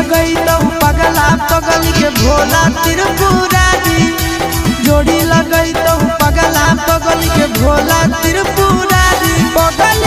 लगई तो पगला पगल के भोला त्रिपुरारी। जोड़ी लगई तो पगला पगल के भोला त्रिपुरारी। पगल